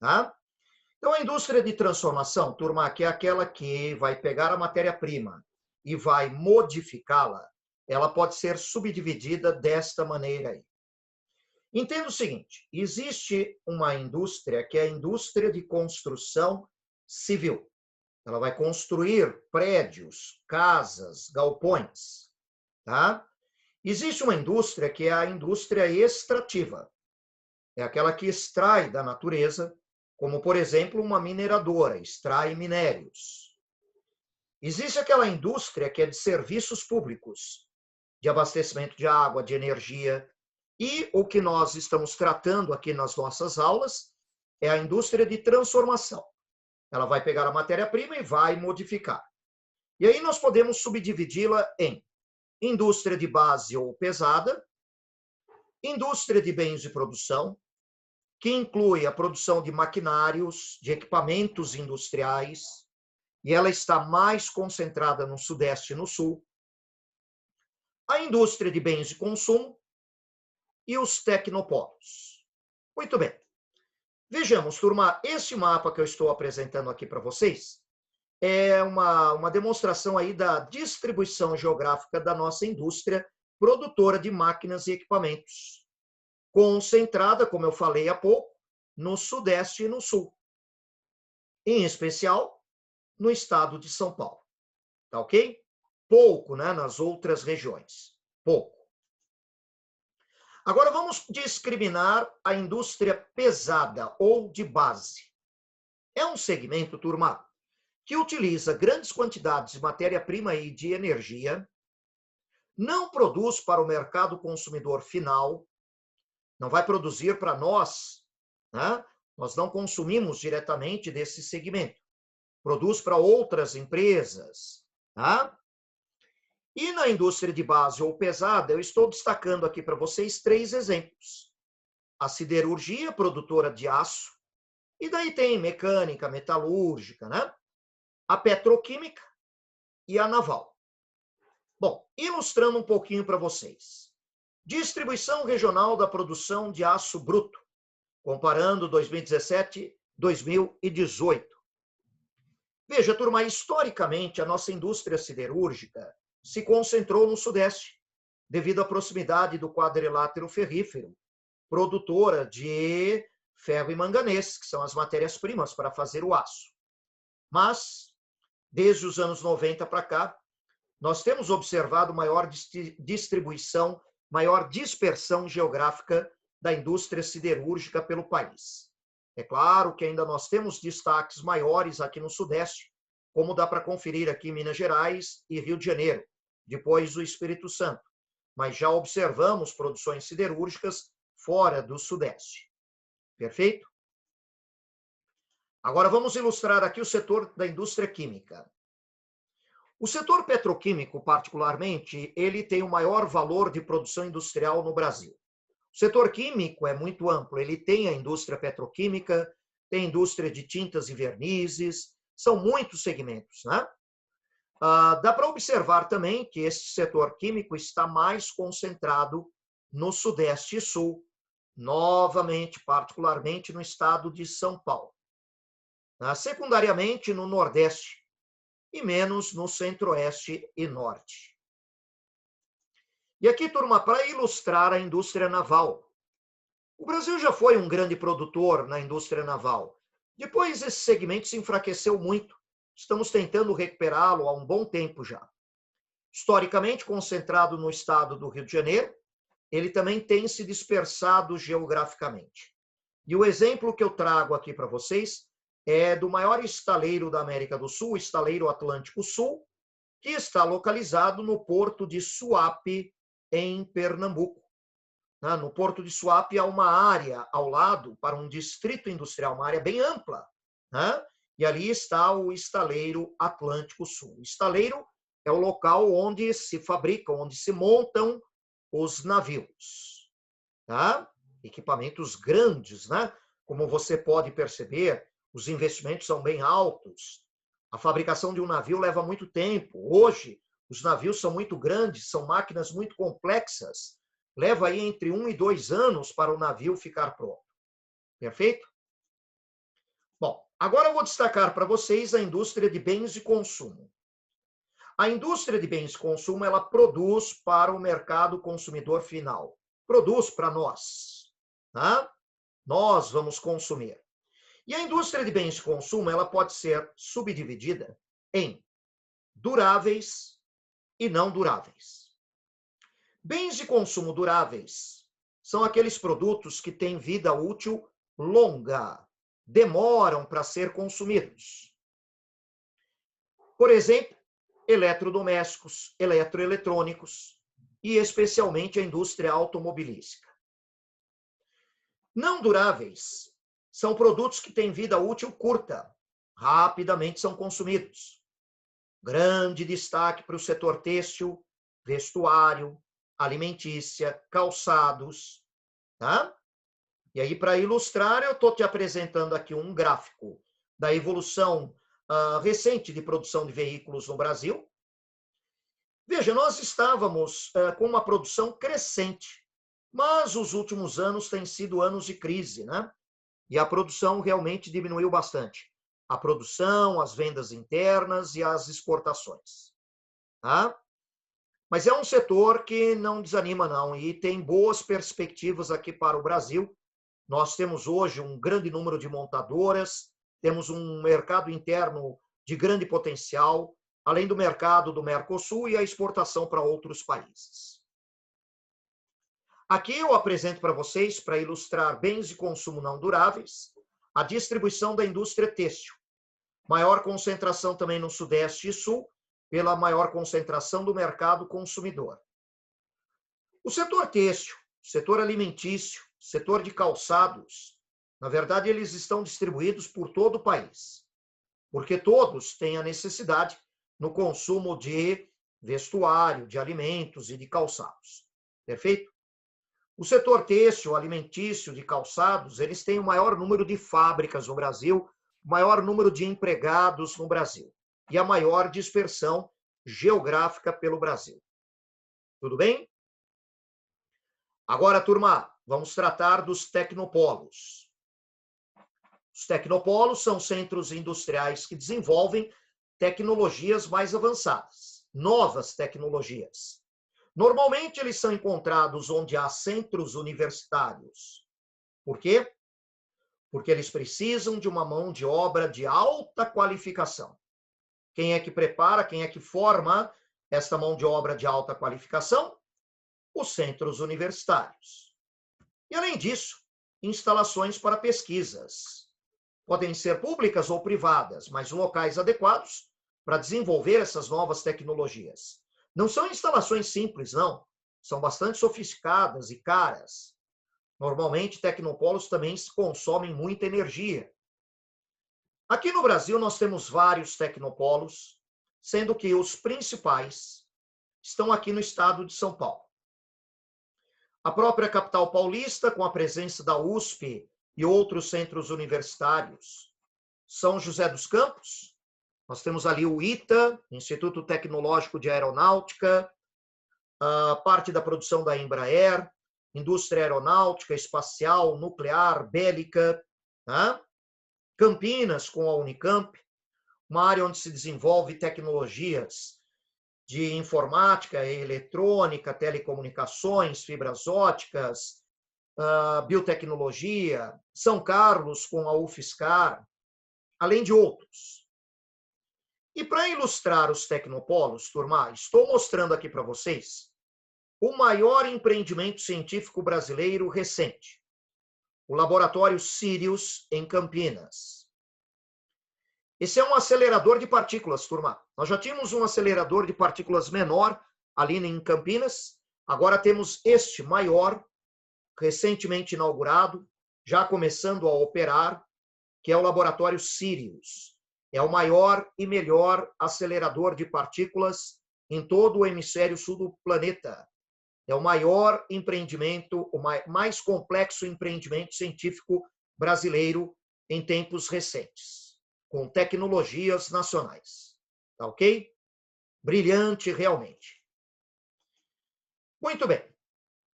tá? Então, a indústria de transformação, turma, que é aquela que vai pegar a matéria-prima e vai modificá-la, ela pode ser subdividida desta maneira aí. Entenda o seguinte, existe uma indústria que é a indústria de construção civil. Ela vai construir prédios, casas, galpões, tá? Existe uma indústria que é a indústria extrativa. É aquela que extrai da natureza, como, por exemplo, uma mineradora, extrai minérios. Existe aquela indústria que é de serviços públicos, de abastecimento de água, de energia. E o que nós estamos tratando aqui nas nossas aulas é a indústria de transformação. Ela vai pegar a matéria-prima e vai modificar. E aí nós podemos subdividi-la em indústria de base ou pesada, indústria de bens de produção, que inclui a produção de maquinários, de equipamentos industriais, e ela está mais concentrada no Sudeste e no Sul, a indústria de bens de consumo e os tecnopolos. Muito bem. Vejamos, turma, este mapa que eu estou apresentando aqui para vocês é uma demonstração aí da distribuição geográfica da nossa indústria produtora de máquinas e equipamentos, concentrada, como eu falei há pouco, no Sudeste e no Sul, em especial no estado de São Paulo. Tá ok? Pouco, né, nas outras regiões. Pouco. Agora vamos discriminar a indústria pesada ou de base. É um segmento, turma, que utiliza grandes quantidades de matéria-prima e de energia, não produz para o mercado consumidor final, não vai produzir para nós, né? Nós não consumimos diretamente desse segmento. Produz para outras empresas, tá? E na indústria de base ou pesada, eu estou destacando aqui para vocês 3 exemplos. A siderurgia, produtora de aço, e daí tem mecânica, metalúrgica, né? A petroquímica e a naval. Bom, ilustrando um pouquinho para vocês. Distribuição regional da produção de aço bruto, comparando 2017 2018. Veja, turma, historicamente, a nossa indústria siderúrgica se concentrou no Sudeste, devido à proximidade do quadrilátero ferrífero, produtora de ferro e manganês, que são as matérias-primas para fazer o aço. Mas, desde os anos 90 para cá, nós temos observado maior distribuição, maior dispersão geográfica da indústria siderúrgica pelo país. É claro que ainda nós temos destaques maiores aqui no Sudeste, como dá para conferir aqui em Minas Gerais e Rio de Janeiro, depois o Espírito Santo. Mas já observamos produções siderúrgicas fora do Sudeste. Perfeito? Agora vamos ilustrar aqui o setor da indústria química. O setor petroquímico, particularmente, ele tem o maior valor de produção industrial no Brasil. O setor químico é muito amplo, ele tem a indústria petroquímica, tem a indústria de tintas e vernizes, são muitos segmentos, né? Dá para observar também que esse setor químico está mais concentrado no Sudeste e Sul, novamente, particularmente no estado de São Paulo. Secundariamente no Nordeste e menos no Centro-Oeste e Norte. E aqui, turma, para ilustrar a indústria naval. O Brasil já foi um grande produtor na indústria naval. Depois esse segmento se enfraqueceu muito. Estamos tentando recuperá-lo há um bom tempo já. Historicamente concentrado no estado do Rio de Janeiro, ele também tem se dispersado geograficamente. E o exemplo que eu trago aqui para vocês é do maior estaleiro da América do Sul, o Estaleiro Atlântico Sul, que está localizado no porto de Suape, em Pernambuco. No porto de Suape há uma área ao lado para um distrito industrial, uma área bem ampla, e ali está o Estaleiro Atlântico Sul. O estaleiro é o local onde se fabricam, onde se montam os navios. Equipamentos grandes, Como você pode perceber, os investimentos são bem altos. A fabricação de um navio leva muito tempo. Hoje, os navios são muito grandes, são máquinas muito complexas. Leva aí entre 1 e 2 anos para o navio ficar pronto. Perfeito? Agora eu vou destacar para vocês a indústria de bens de consumo. A indústria de bens de consumo, ela produz para o mercado consumidor final. Produz para nós. Tá? Nós vamos consumir. E a indústria de bens de consumo, ela pode ser subdividida em duráveis e não duráveis. Bens de consumo duráveis são aqueles produtos que têm vida útil longa, demoram para ser consumidos. Por exemplo, eletrodomésticos, eletroeletrônicos e especialmente a indústria automobilística. Não duráveis são produtos que têm vida útil curta, rapidamente são consumidos. Grande destaque para o setor têxtil, vestuário, alimentícia, calçados, tá? E aí, para ilustrar, eu estou te apresentando aqui um gráfico da evolução recente de produção de veículos no Brasil. Veja, nós estávamos com uma produção crescente, mas os últimos anos têm sido anos de crise, né? E a produção realmente diminuiu bastante. A produção, as vendas internas e as exportações. Tá? Mas é um setor que não desanima, não, e tem boas perspectivas aqui para o Brasil. Nós temos hoje um grande número de montadoras, temos um mercado interno de grande potencial, além do mercado do Mercosul e a exportação para outros países. Aqui eu apresento para vocês, para ilustrar bens de consumo não duráveis, a distribuição da indústria têxtil. Maior concentração também no Sudeste e Sul, pela maior concentração do mercado consumidor. O setor têxtil, setor alimentício, setor de calçados, na verdade, eles estão distribuídos por todo o país, porque todos têm a necessidade no consumo de vestuário, de alimentos e de calçados. Perfeito? O setor têxtil, alimentício, de calçados, eles têm o maior número de fábricas no Brasil, o maior número de empregados no Brasil e a maior dispersão geográfica pelo Brasil. Tudo bem? Agora, turma, vamos tratar dos tecnopolos. Os tecnopolos são centros industriais que desenvolvem tecnologias mais avançadas, novas tecnologias. Normalmente, eles são encontrados onde há centros universitários. Por quê? Porque eles precisam de uma mão de obra de alta qualificação. Quem é que prepara, quem é que forma esta mão de obra de alta qualificação? Os centros universitários. E, além disso, instalações para pesquisas. Podem ser públicas ou privadas, mas locais adequados para desenvolver essas novas tecnologias. Não são instalações simples, não. São bastante sofisticadas e caras. Normalmente, tecnopolos também consomem muita energia. Aqui no Brasil, nós temos vários tecnopolos, sendo que os principais estão aqui no estado de São Paulo. A própria capital paulista, com a presença da USP e outros centros universitários. São José dos Campos, nós temos ali o ITA, Instituto Tecnológico de Aeronáutica, a parte da produção da Embraer, indústria aeronáutica, espacial, nuclear, bélica, tá? Campinas, com a Unicamp, uma área onde se desenvolve tecnologias de informática, eletrônica, telecomunicações, fibras óticas, biotecnologia, São Carlos, com a UFSCar, além de outros. E para ilustrar os tecnopolos, turma, estou mostrando aqui para vocês o maior empreendimento científico brasileiro recente, o Laboratório Sirius, em Campinas. Esse é um acelerador de partículas, turma. Nós já tínhamos um acelerador de partículas menor ali em Campinas, agora temos este maior, recentemente inaugurado, já começando a operar, que é o Laboratório Sirius. É o maior e melhor acelerador de partículas em todo o hemisfério sul do planeta. É o maior empreendimento, o mais complexo empreendimento científico brasileiro em tempos recentes, com tecnologias nacionais. Tá ok? Brilhante, realmente. Muito bem.